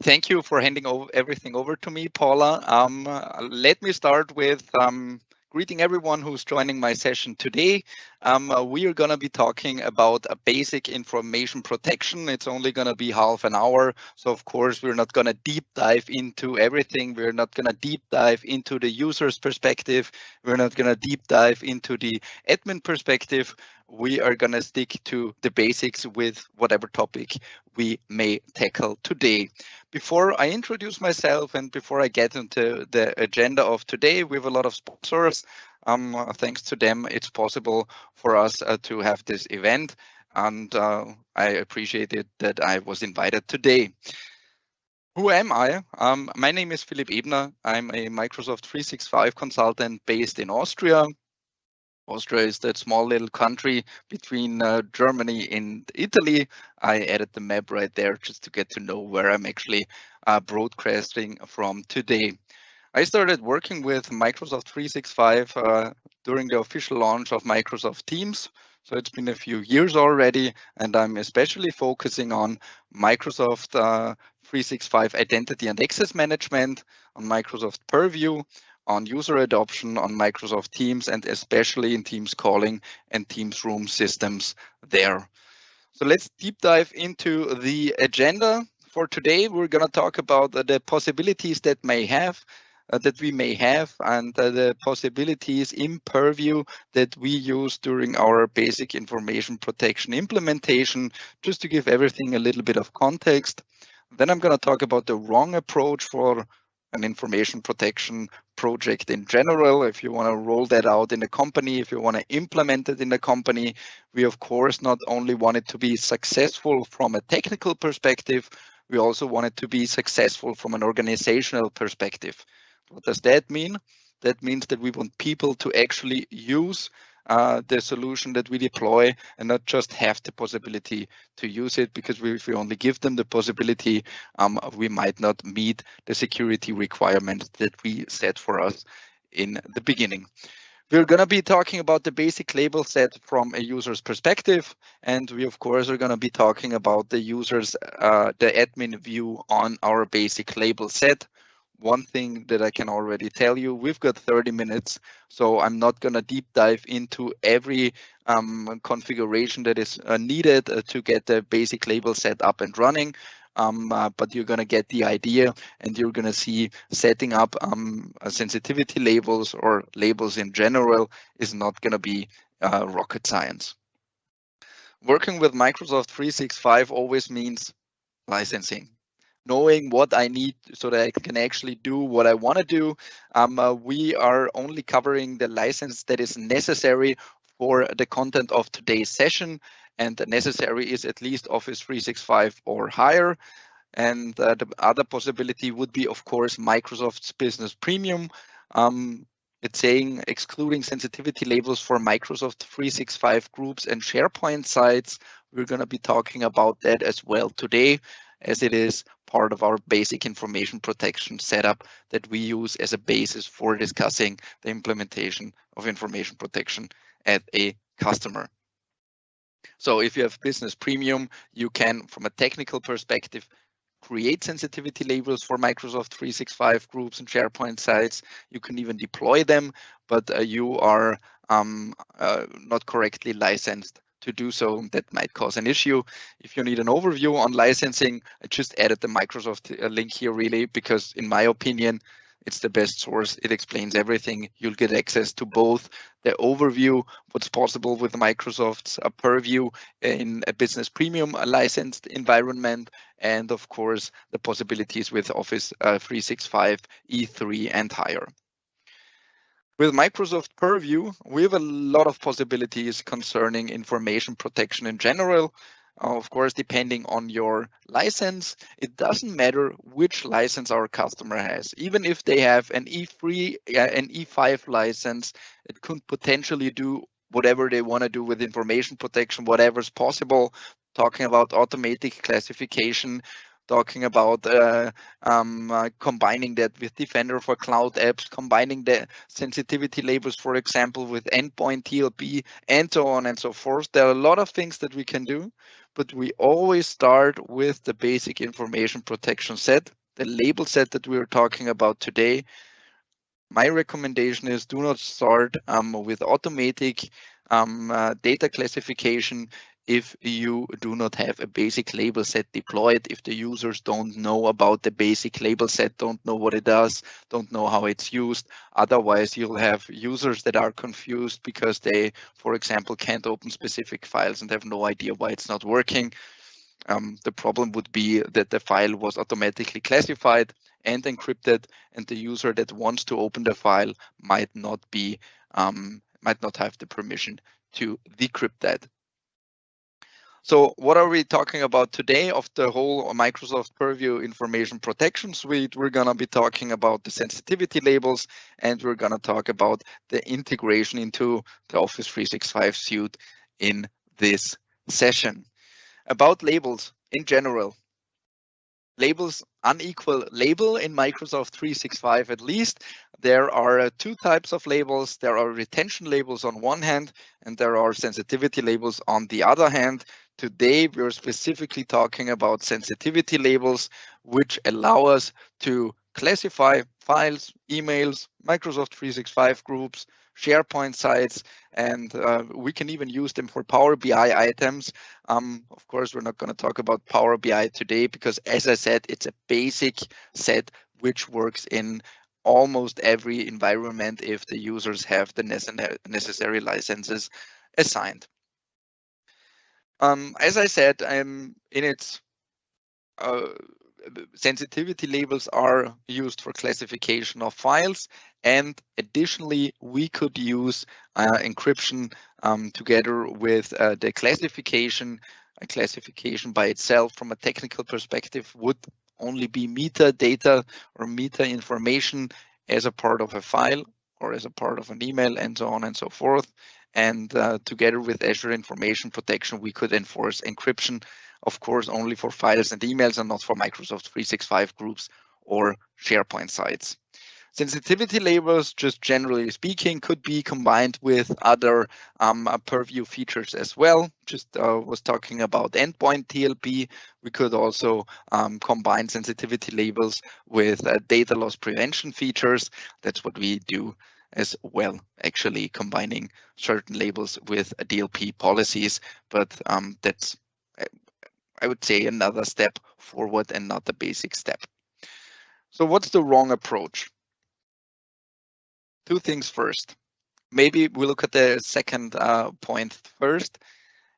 Thank you for handing over everything over to me, Paula. Let me start with greeting everyone who's joining my session today. We are going to be talking about a basic information protection. It's only going to be half an hour. So, of course, we're not going to deep dive into everything. We're not going to deep dive into the user's perspective. We're not going to deep dive into the admin perspective. We are going to stick to the basics with whatever topic we may tackle today. Before I introduce myself and before I get into the agenda of today, we have a lot of sponsors. Thanks to them, it's possible for us to have this event, and I appreciate it that I was invited today. Who am I? My name is Philipp Ebner. I'm a Microsoft 365 consultant based in Austria. Austria is that small little country between Germany and Italy. I added the map right there just to get to know where I'm actually broadcasting from today. I started working with Microsoft 365 during the official launch of Microsoft Teams. So it's been a few years already, and I'm especially focusing on Microsoft 365 Identity and Access Management, on Microsoft Purview, on user adoption, on Microsoft Teams, and especially in Teams calling and Teams room systems there. So let's deep dive into the agenda for today. We're going to talk about the possibilities that we may have, and the possibilities in Purview that we use during our basic information protection implementation, just to give everything a little bit of context. Then I'm going to talk about the wrong approach for an information protection project in general. If you want to roll that out in a company, if you want to implement it in a company, we of course not only want it to be successful from a technical perspective, we also want it to be successful from an organizational perspective. What does that mean? That means that we want people to actually use the solution that we deploy and not just have the possibility to use it, because if we only give them the possibility, we might not meet the security requirements that we set for us in the beginning. We're going to be talking about the basic label set from a user's perspective, and we of course are going to be talking about the user's, the admin view on our basic label set. One thing that I can already tell you, we've got 30 minutes, so I'm not going to deep dive into every configuration that is needed to get the basic label set up and running. But you're going to get the idea, and you're going to see setting up sensitivity labels or labels in general is not going to be rocket science. Working with Microsoft 365 always means licensing, knowing what I need so that I can actually do what I want to do. We are only covering the license that is necessary for the content of today's session, and the necessary is at least Office 365 or higher. And the other possibility would be, of course, Microsoft's Business Premium. It's saying excluding sensitivity labels for Microsoft 365 groups and SharePoint sites. We're going to be talking about that as well today, as it is part of our basic information protection setup that we use as a basis for discussing the implementation of information protection at a customer. So if you have Business Premium, you can, from a technical perspective, create sensitivity labels for Microsoft 365 groups and SharePoint sites. You can even deploy them, but you are not correctly licensed to do so. That might cause an issue. If you need an overview on licensing, I just added the Microsoft link here really, because in my opinion, it's the best source. It explains everything. You'll get access to both the overview, what's possible with Microsoft's Purview in a Business Premium licensed environment, and of course, the possibilities with Office 365 E3 and higher. With Microsoft Purview, we have a lot of possibilities concerning information protection in general. Of course, depending on your license, it doesn't matter which license our customer has. Even if they have an E3, an E5 license, it could potentially do whatever they want to do with information protection, whatever's possible. Talking about automatic classification, talking about combining that with Defender for cloud apps, combining the sensitivity labels, for example, with endpoint TLP, and so on and so forth. There are a lot of things that we can do, but we always start with the basic information protection set, the label set that we are talking about today. My recommendation is do not start with automatic data classification if you do not have a basic label set deployed, if the users don't know about the basic label set, don't know what it does, don't know how it's used. Otherwise, you'll have users that are confused because they, for example, can't open specific files and have no idea why it's not working. The problem would be that the file was automatically classified and encrypted, and the user that wants to open the file might not have the permission to decrypt that. So what are we talking about today of the whole Microsoft Purview Information Protection Suite? We're going to be talking about the sensitivity labels, and we're going to talk about the integration into the Office 365 suite in this session. About labels in general. Labels, unequal label in Microsoft 365 at least. There are two types of labels. There are retention labels on one hand, and there are sensitivity labels on the other hand. Today, we're specifically talking about sensitivity labels, which allow us to classify files, emails, Microsoft 365 groups, SharePoint sites, and we can even use them for Power BI items. Of course, we're not going to talk about Power BI today because, as I said, it's a basic set which works in almost every environment if the users have the necessary licenses assigned. As I said, in its sensitivity labels are used for classification of files, and additionally we could use encryption together with the classification. A classification by itself from a technical perspective would only be metadata or meta information as a part of a file or as a part of an email and so on and so forth. And together with Azure Information Protection, we could enforce encryption, of course, only for files and emails and not for Microsoft 365 groups or SharePoint sites. Sensitivity labels, just generally speaking, could be combined with other Purview features as well. Just was talking about endpoint TLP. We could also combine sensitivity labels with data loss prevention features. That's what we do as well, actually combining certain labels with DLP policies, but that's, I would say, another step forward and not the basic step. So what's the wrong approach? Two things first. Maybe we look at the second point first.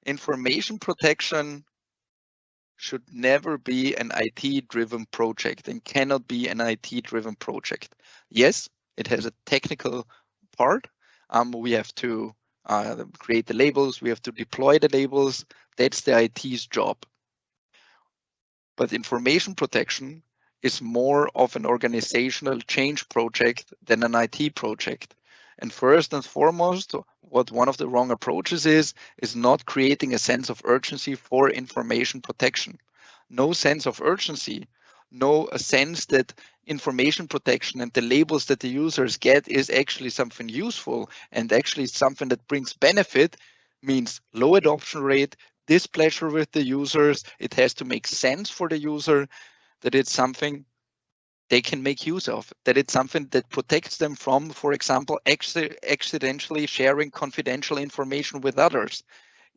Information protection should never be an IT-driven project and cannot be an IT-driven project. Yes, it has a technical part. We have to create the labels, we have to deploy the labels. That's the IT's job. But information protection is more of an organizational change project than an IT project. And first and foremost, what one of the wrong approaches is not creating a sense of urgency for information protection. No sense of urgency, no sense that information protection and the labels that the users get is actually something useful and actually something that brings benefit means low adoption rate, displeasure with the users. It has to make sense for the user that it's something they can make use of, that it's something that protects them from, for example, accidentally sharing confidential information with others.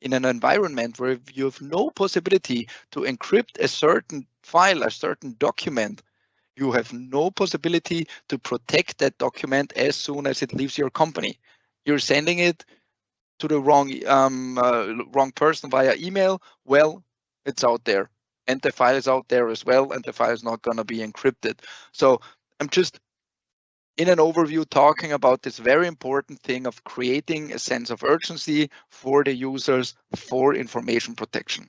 In an environment where you have no possibility to encrypt a certain file, a certain document, you have no possibility to protect that document as soon as it leaves your company. You're sending it to the wrong person via email. Well, it's out there, and the file is out there as well, and the file is not going to be encrypted. So I'm just in an overview talking about this very important thing of creating a sense of urgency for the users for information protection.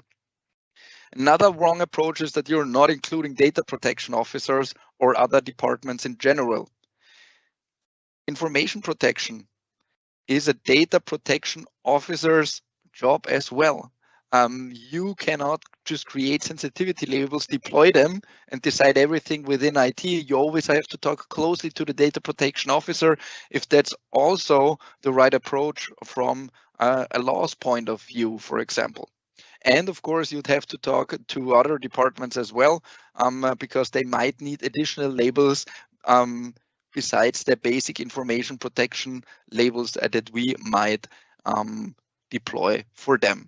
Another wrong approach is that you're not including data protection officers or other departments in general. Information protection is a data protection officer's job as well. You cannot just create sensitivity labels, deploy them, and decide everything within IT. You always have to talk closely to the data protection officer if that's also the right approach from a law's point of view, for example. And of course, you'd have to talk to other departments as well, because they might need additional labels besides the basic information protection labels that we might deploy for them.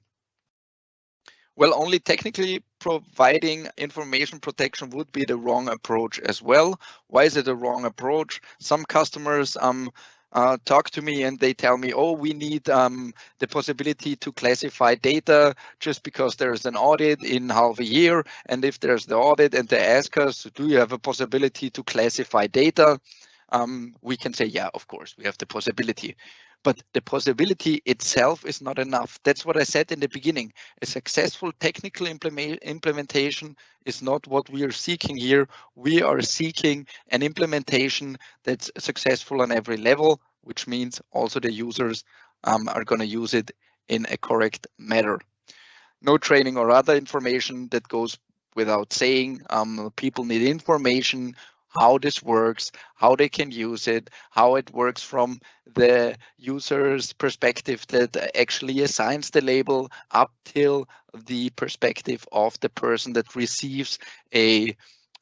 Well, only technically providing information protection would be the wrong approach as well. Why is it a wrong approach? Some customers talk to me and they tell me, oh, we need the possibility to classify data just because there's an audit in half a year. And if there's the audit and they ask us, do you have a possibility to classify data? We can say, yeah, of course, we have the possibility. But the possibility itself is not enough. That's what I said in the beginning. A successful technical implementation is not what we are seeking here. We are seeking an implementation that's successful on every level, which means also the users are going to use it in a correct manner. No training or other information that goes without saying. People need information, how this works, how they can use it, how it works from the user's perspective that actually assigns the label up till the perspective of the person that receives an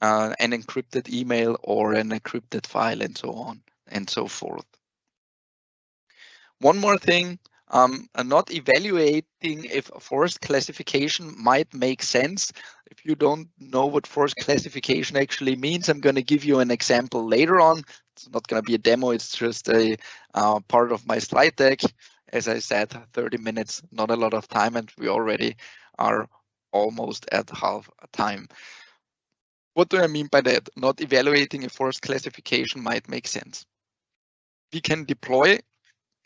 encrypted email or an encrypted file and so on and so forth. One more thing, not evaluating if forced classification might make sense. If you don't know what forced classification actually means, I'm going to give you an example later on. It's not going to be a demo, it's just a part of my slide deck. As I said, 30 minutes, not a lot of time, and we already are almost at half time. What do I mean by that? Not evaluating if forced classification might make sense. We can deploy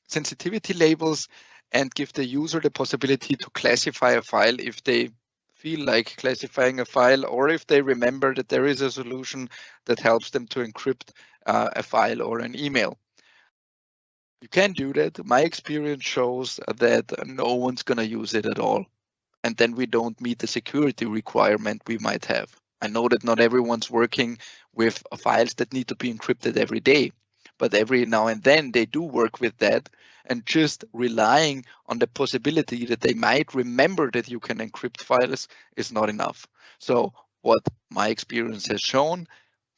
sensitivity labels and give the user the possibility to classify a file if they feel like classifying a file, or if they remember that there is a solution that helps them to encrypt a file or an email. You can do that. My experience shows that no one's going to use it at all. And then we don't meet the security requirement we might have. I know that not everyone's working with files that need to be encrypted every day, but every now and then they do work with that, and just relying on the possibility that they might remember that you can encrypt files is not enough. So what my experience has shown,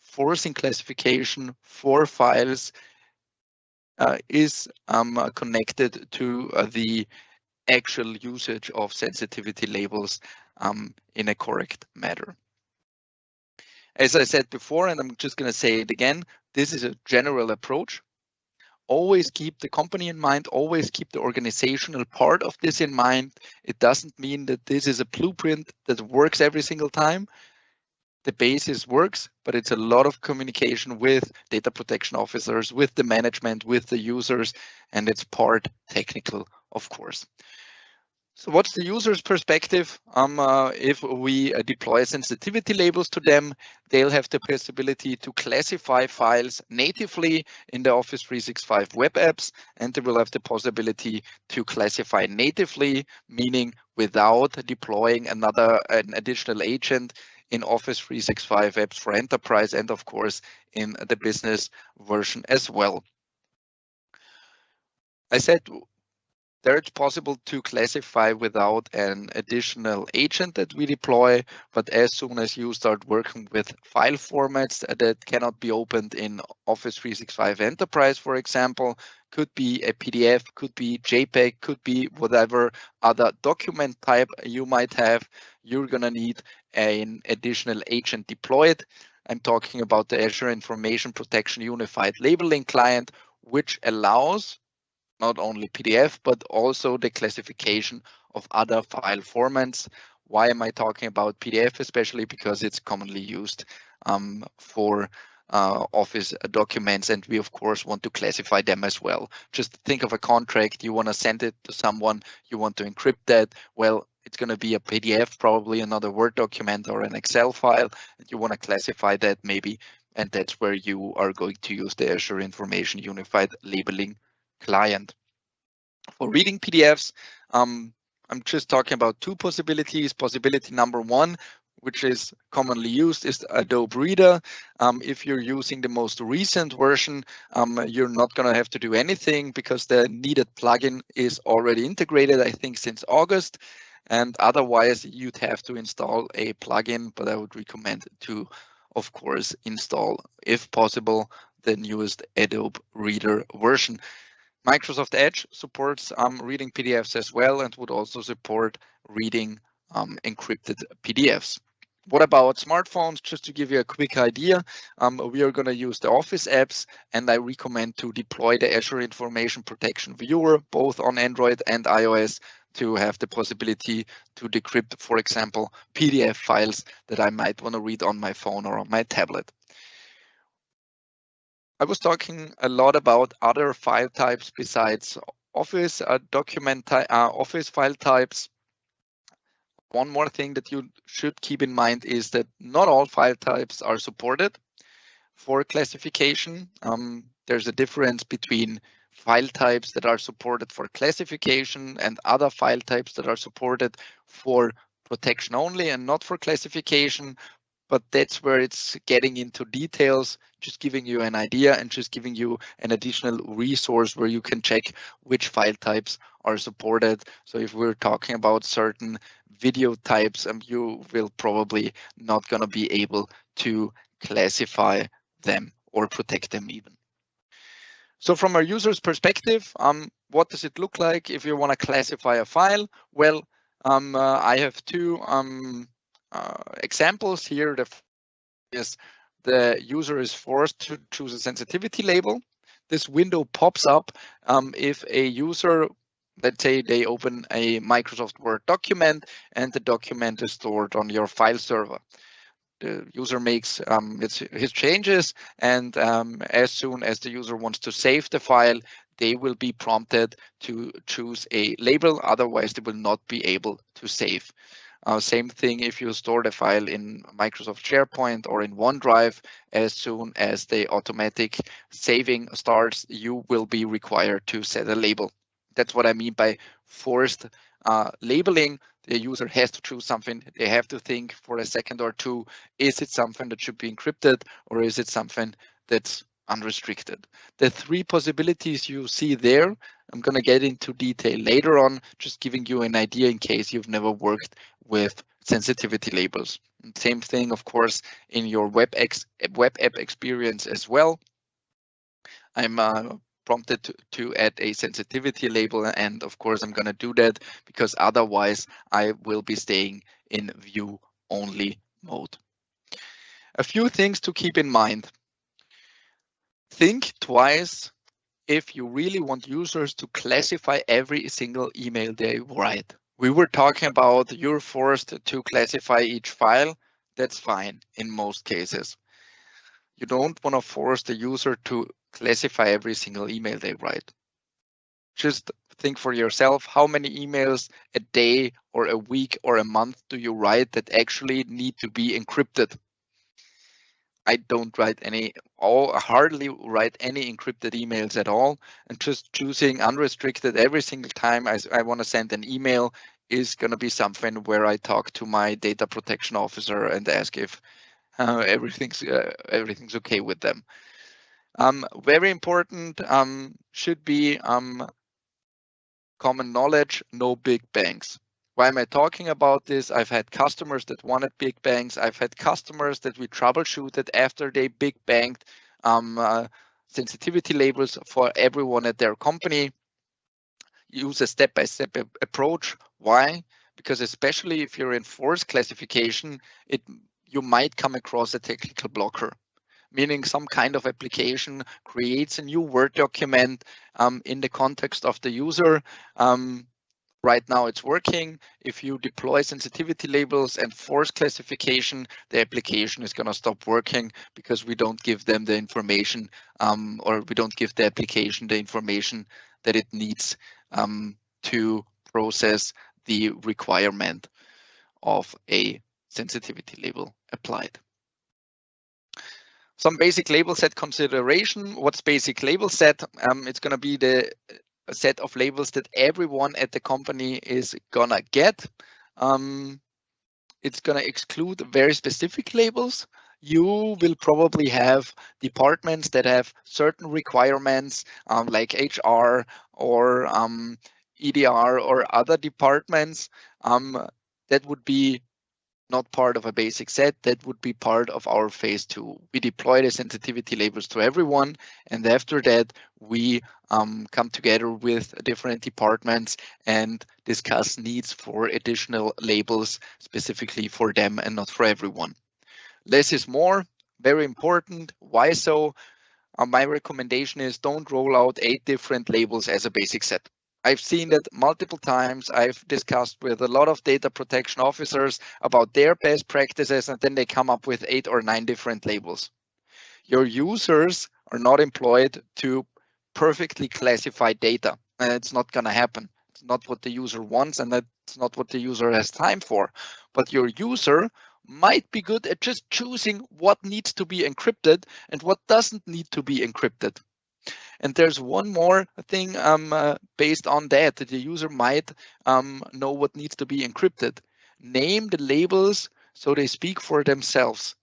forcing classification for files is connected to the actual usage of sensitivity labels in a correct manner. As I said before, and I'm just going to say it again, this is a general approach. Always keep the company in mind, always keep the organizational part of this in mind. It doesn't mean that this is a blueprint that works every single time. The basis works, but it's a lot of communication with data protection officers, with the management, with the users, and it's part technical, of course. So what's the user's perspective? If we deploy sensitivity labels to them, they'll have the possibility to classify files natively in the Office 365 web apps, and they will have the possibility to classify natively, meaning without deploying an additional agent in Office 365 apps for enterprise, and of course in the business version as well. I said there it's possible to classify without an additional agent that we deploy, but as soon as you start working with file formats that cannot be opened in Office 365 Enterprise, for example, could be a PDF, could be JPEG, could be whatever other document type you might have, you're going to need an additional agent deployed. I'm talking about the Azure Information Protection Unified Labeling Client, which allows not only PDF, but also the classification of other file formats. Why am I talking about PDF? Especially because it's commonly used for Office documents, and we of course want to classify them as well. Just think of a contract, you want to send it to someone, you want to encrypt that. Well, it's going to be a PDF, probably another Word document or an Excel file, and you want to classify that maybe, and that's where you are going to use the Azure Information Unified Labeling Client. For reading PDFs, I'm just talking about two possibilities. Possibility number one, which is commonly used, is Adobe Reader. If you're using the most recent version, you're not going to have to do anything because the needed plugin is already integrated, I think, since August. And otherwise, you'd have to install a plugin, but I would recommend to, of course, install, if possible, the newest Adobe Reader version. Microsoft Edge supports reading PDFs as well and would also support reading encrypted PDFs. What about smartphones? Just to give you a quick idea, we are going to use the Office apps, and I recommend to deploy the Azure Information Protection Viewer, both on Android and iOS, to have the possibility to decrypt, for example, PDF files that I might want to read on my phone or on my tablet. I was talking a lot about other file types besides Office Office file types. One more thing that you should keep in mind is that not all file types are supported for classification. There's a difference between file types that are supported for classification and other file types that are supported for protection only and not for classification. But that's where it's getting into details, just giving you an idea and just giving you an additional resource where you can check which file types are supported. So if we're talking about certain video types, you will probably not going to be able to classify them or protect them even. So from a user's perspective, what does it look like if you want to classify a file? Well, I have two examples here. The user is forced to choose a sensitivity label. This window pops up if a user, let's say they open a Microsoft Word document and the document is stored on your file server. The user makes his changes, and as soon as the user wants to save the file, they will be prompted to choose a label, otherwise they will not be able to save. Same thing if you store the file in Microsoft SharePoint or in OneDrive, as soon as the automatic saving starts, you will be required to set a label. That's what I mean by forced labeling. The user has to choose something. They have to think for a second or two, is it something that should be encrypted or is it something that's unrestricted? The three possibilities you see there, I'm going to get into detail later on, just giving you an idea in case you've never worked with sensitivity labels. And same thing, of course, in your web app experience as well. I'm prompted to add a sensitivity label, and of course I'm going to do that because otherwise I will be staying in view only mode. A few things to keep in mind. Think twice if you really want users to classify every single email they write. We were talking about you're forced to classify each file. That's fine in most cases. You don't want to force the user to classify every single email they write. Just think for yourself, how many emails a day or a week or a month do you write that actually need to be encrypted? I don't write hardly write any encrypted emails at all, and just choosing unrestricted every single time I want to send an email is going to be something where I talk to my data protection officer and ask if everything's okay with them. Very important should be common knowledge, no big bangs. Why am I talking about this? I've had customers that wanted big bangs. I've had customers that we troubleshooted after they big banged sensitivity labels for everyone at their company. Use a step-by-step approach. Why? Because especially if you're in forced classification, you might come across a technical blocker, meaning some kind of application creates a new Word document in the context of the user. Right now it's working. If you deploy sensitivity labels and force classification, the application is going to stop working because we don't give them the information or we don't give the application the information that it needs to process the requirement of a sensitivity label applied. Some basic label set consideration. What's basic label set? It's going to be the set of labels that everyone at the company is gonna get. It's going to exclude very specific labels. You will probably have departments that have certain requirements, like HR or EDR or other departments, that would be not part of a basic set. That would be part of our phase 2. We deploy the sensitivity labels to everyone, and after that, we come together with different departments and discuss needs for additional labels specifically for them and not for everyone. Less is more, very important. Why so? My recommendation is don't roll out 8 different labels as a basic set. I've seen that multiple times. I've discussed with a lot of data protection officers about their best practices, and then they come up with 8 or 9 different labels. Your users are not employed to perfectly classify data, and it's not going to happen. It's not what the user wants, and that's not what the user has time for. But your user might be good at just choosing what needs to be encrypted and what doesn't need to be encrypted. And there's one more thing based on that the user might know what needs to be encrypted. Name the labels so they speak for themselves.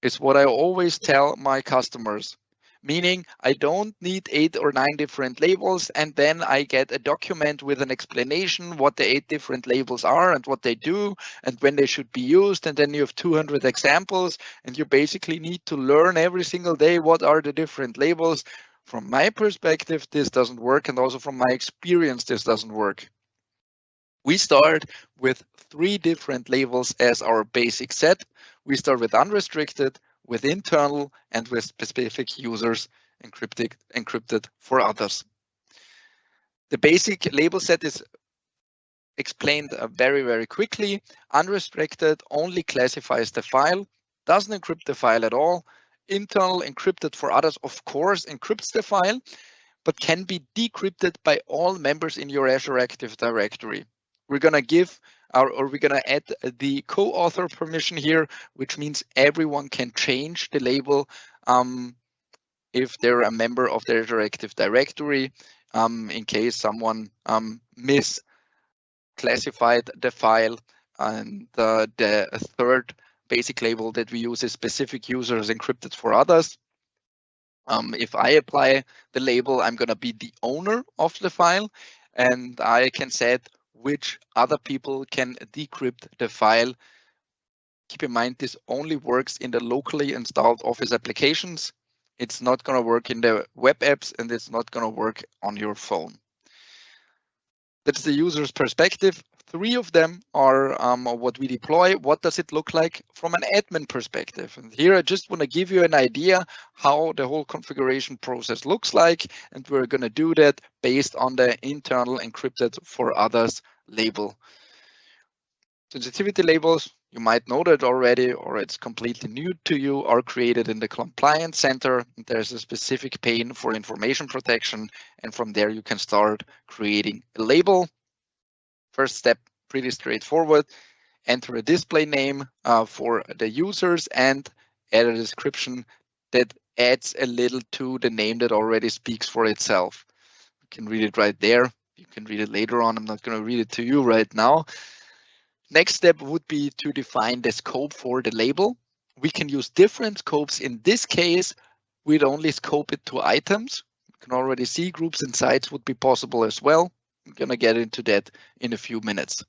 Is what I always tell my customers. Meaning, I don't need 8 or 9 different labels, and then I get a document with an explanation what the 8 different labels are and what they do and when they should be used. And then you have 200 examples, and you basically need to learn every single day what are the different labels. From my perspective, this doesn't work, and also from my experience, this doesn't work. We start with 3 different labels as our basic set. We start with unrestricted, with internal, and with specific users, encrypted for others. The basic label set is explained very, very quickly. Unrestricted only classifies the file, doesn't encrypt the file at all. Internal, encrypted for others, of course, encrypts the file, but can be decrypted by all members in your Azure Active Directory. We're going to give or we're going to add the co-author permission here, which means everyone can change the label if they're a member of the Azure Active Directory, in case someone misclassified the file. And the third basic label that we use is specific users encrypted for others. If I apply the label, I'm going to be the owner of the file, and I can set which other people can decrypt the file. Keep in mind, this only works in the locally installed Office applications. It's not going to work in the web apps, and it's not going to work on your phone. That's the user's perspective. 3 of them are what we deploy. What does it look like from an admin perspective? And here I just want to give you an idea how the whole configuration process looks like. And we're going to do that based on the internal encrypted for others label. Sensitivity labels, you might know that already, or it's completely new to you, are created in the Compliance Center. There's a specific pane for information protection, and from there you can start creating a label. First step, pretty straightforward. Enter a display name for the users and add a description that adds a little to the name that already speaks for itself. You can read it right there. You can read it later on. I'm not going to read it to you right now. Next step would be to define the scope for the label. We can use different scopes. In this case, we'd only scope it to items. You can already see groups and sites would be possible as well. I'm going to get into that in a few minutes.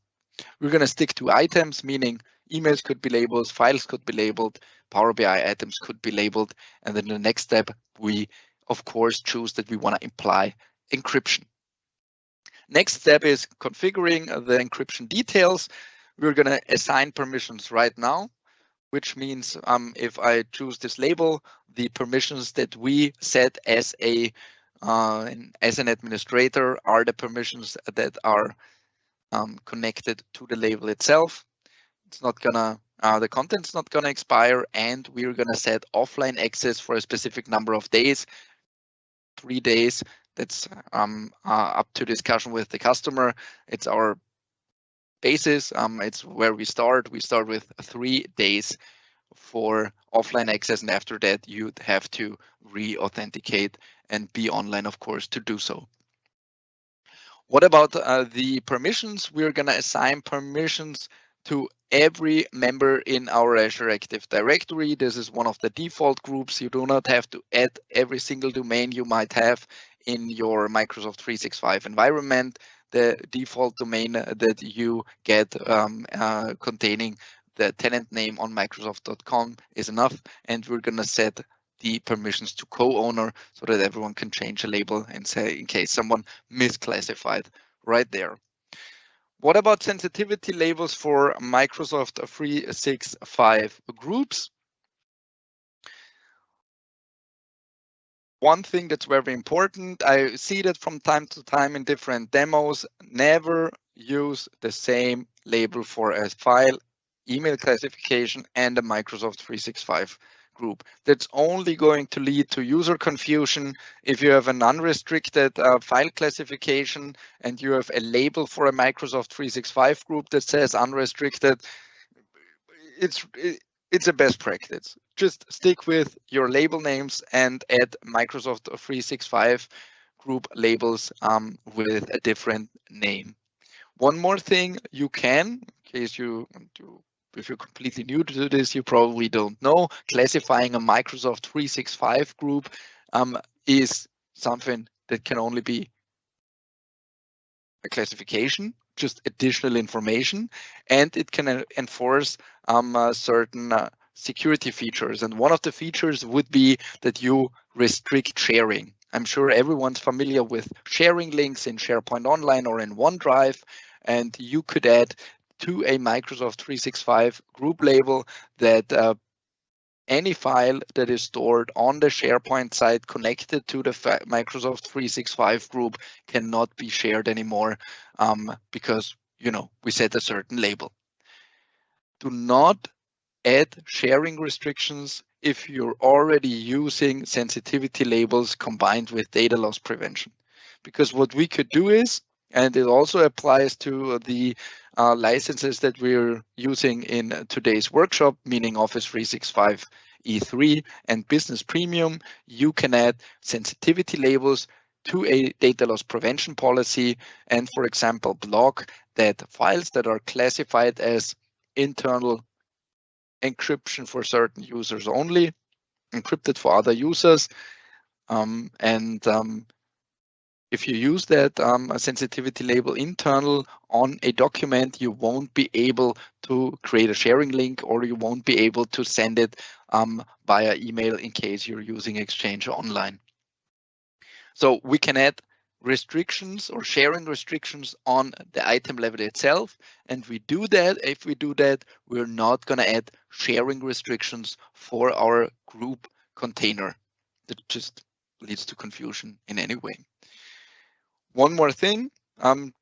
We're going to stick to items, meaning emails could be labeled, files could be labeled, Power BI items could be labeled. And then the next step, we of course choose that we want to imply encryption. Next step is configuring the encryption details. We're going to assign permissions right now, which means if I choose this label, the permissions that we set as an administrator are the permissions that are connected to the label itself. It's not gonna the content's not gonna expire, and we're gonna set offline access for a specific number of days, 3 days. That's up to discussion with the customer. It's our basis. It's where we start. We start with 3 days for offline access, and after that you'd have to re-authenticate and be online, of course, to do so. What about the permissions? We're going to assign permissions to every member in our Azure Active Directory. This is one of the default groups. You do not have to add every single domain you might have in your Microsoft 365 environment. The default domain that you get containing the tenant name on Microsoft.com is enough, and we're going to set the permissions to co-owner so that everyone can change a label and say in case someone misclassified right there. What about sensitivity labels for Microsoft 365 groups? One thing that's very important, I see that from time to time in different demos, never use the same label for a file, email classification, and a Microsoft 365 group. That's only going to lead to user confusion. If you have an unrestricted file classification and you have a label for a Microsoft 365 group that says unrestricted, it's a best practice. Just stick with your label names and add Microsoft 365 group labels with a different name. One more thing you can, in case if you're completely new to this, you probably don't know, classifying a Microsoft 365 group is something that can only be a classification, just additional information, and it can enforce certain security features. And one of the features would be that you restrict sharing. I'm sure everyone's familiar with sharing links in SharePoint Online or in OneDrive, and you could add to a Microsoft 365 group label that any file that is stored on the SharePoint site connected to the Microsoft 365 group cannot be shared anymore because, we set a certain label. Do not add sharing restrictions if you're already using sensitivity labels combined with data loss prevention. Because what we could do is, and it also applies to the licenses that we're using in today's workshop, meaning Office 365 E3 and Business Premium, you can add sensitivity labels to a data loss prevention policy and, for example, block that files that are classified as internal encryption for certain users only, encrypted for other users. If you use that a sensitivity label internal on a document, you won't be able to create a sharing link, or you won't be able to send it via email in case you're using Exchange Online. So we can add restrictions or sharing restrictions on the item level itself. And we do that. If we do that, we're not going to add sharing restrictions for our group container. That just leads to confusion in any way. One more thing,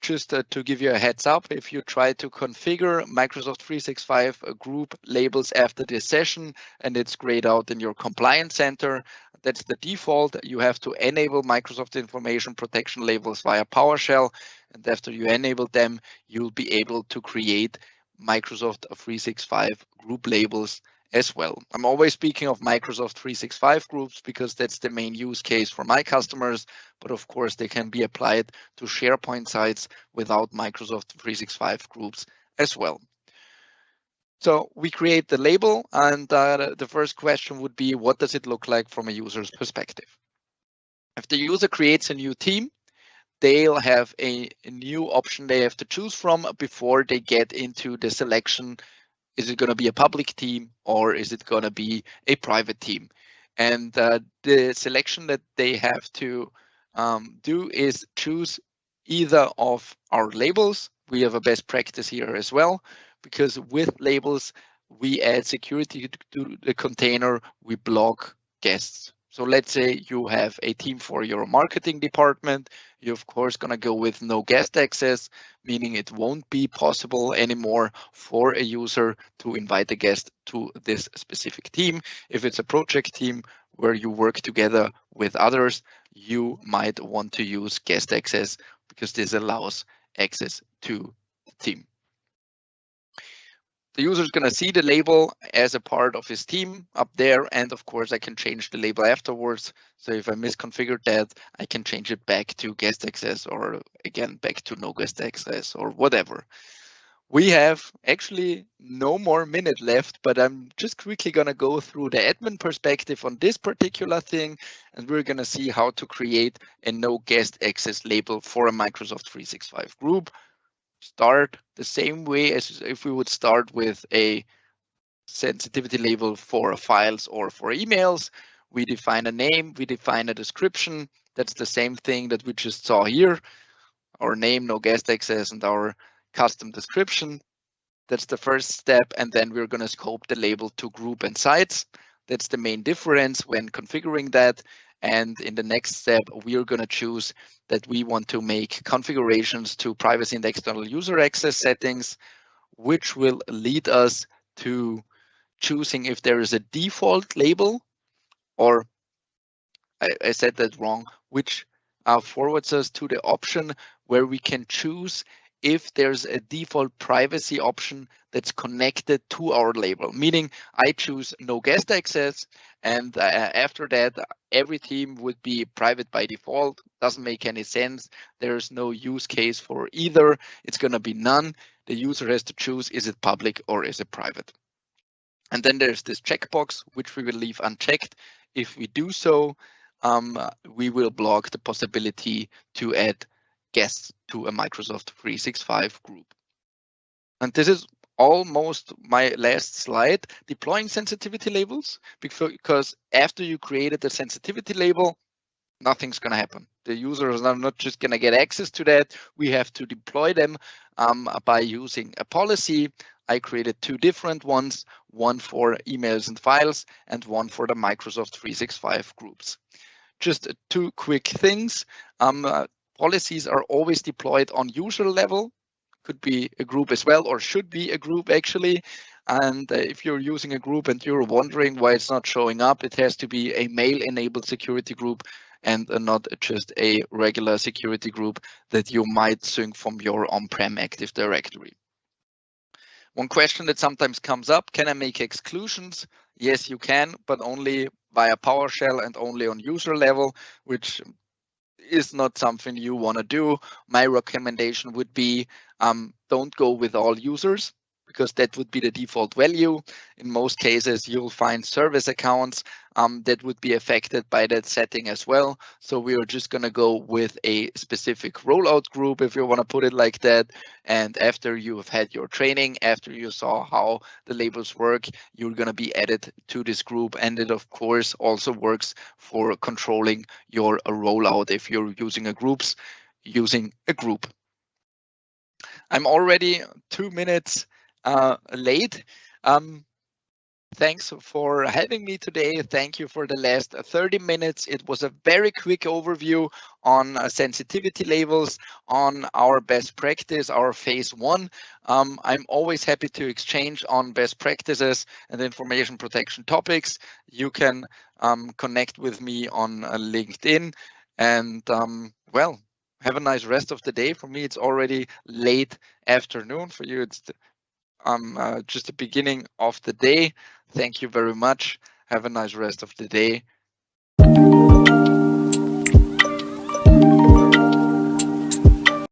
just to give you a heads up, if you try to configure Microsoft 365 group labels after this session and it's grayed out in your compliance center, that's the default. You have to enable Microsoft Information Protection labels via PowerShell. And after you enable them, you'll be able to create Microsoft 365 group labels as well. I'm always speaking of Microsoft 365 groups because that's the main use case for my customers, but of course they can be applied to SharePoint sites without Microsoft 365 groups as well. So we create the label, and the first question would be, what does it look like from a user's perspective? If the user creates a new team, they'll have a new option they have to choose from before they get into the selection. Is it going to be a public team or is it going to be a private team? And the selection that they have to do is choose either of our labels. We have a best practice here as well, because with labels, we add security to the container, we block guests. So let's say you have a team for your marketing department. You're of course going to go with no guest access, meaning it won't be possible anymore for a user to invite a guest to this specific team. If it's a project team where you work together with others, you might want to use guest access because this allows access to the team. the user is going to see the label as a part of his team up there. And of course, I can change the label afterwards. So if I misconfigured that, I can change it back to guest access or again, back to no guest access or whatever. We have actually no more minute left, but I'm just quickly going to go through the admin perspective on this particular thing, and we're going to see how to create a no guest access label for a Microsoft 365 group. Start the same way as if we would start with a sensitivity label for files or for emails. We define a name, we define a description. That's the same thing that we just saw here. Our name, no guest access, and our custom description. That's the first step. And then we're going to scope the label to group and sites. That's the main difference when configuring that. And in the next step, we're going to choose that we want to make configurations to privacy and external user access settings, which will lead us to choosing if there is a default label, or I said that wrong, which forwards us to the option where we can choose if there's a default privacy option that's connected to our label, meaning I choose no guest access, and after that, every team would be private by default. Doesn't make any sense. There's no use case for either. It's going to be none. The user has to choose, is it public or is it private? And then there's this checkbox, which we will leave unchecked. If we do so, we will block the possibility to add guests to a Microsoft 365 group. And this is almost my last slide, deploying sensitivity labels, because after you created the sensitivity label, nothing's going to happen. The users are not just going to get access to that. We have to deploy them by using a policy. I created two different ones, one for emails and files and one for the Microsoft 365 groups. Just two quick things. Policies are always deployed on user level. Could be a group as well, or should be a group actually. And if you're using a group and you're wondering why it's not showing up, it has to be a mail-enabled security group and not just a regular security group that you might sync from your on-prem Active Directory. One question that sometimes comes up, can I make exclusions? Yes, you can, but only via PowerShell and only on user level, which is not something you want to do. My recommendation would be don't go with all users, because that would be the default value. In most cases, you'll find service accounts that would be affected by that setting as well. So we are just going to go with a specific rollout group, if you want to put it like that. And after you have had your training, after you saw how the labels work, you're going to be added to this group. And it, of course, also works for controlling your rollout if you're using a group. I'm already 2 minutes late. Thanks for having me today. Thank you for the last 30 minutes. It was a very quick overview on sensitivity labels, on our best practice, our phase one. I'm always happy to exchange on best practices and information protection topics. You can connect with me on LinkedIn, and well, have a nice rest of the day. For me, it's already late afternoon. For you, it's just the beginning of the day. Thank you very much. Have a nice rest of the day.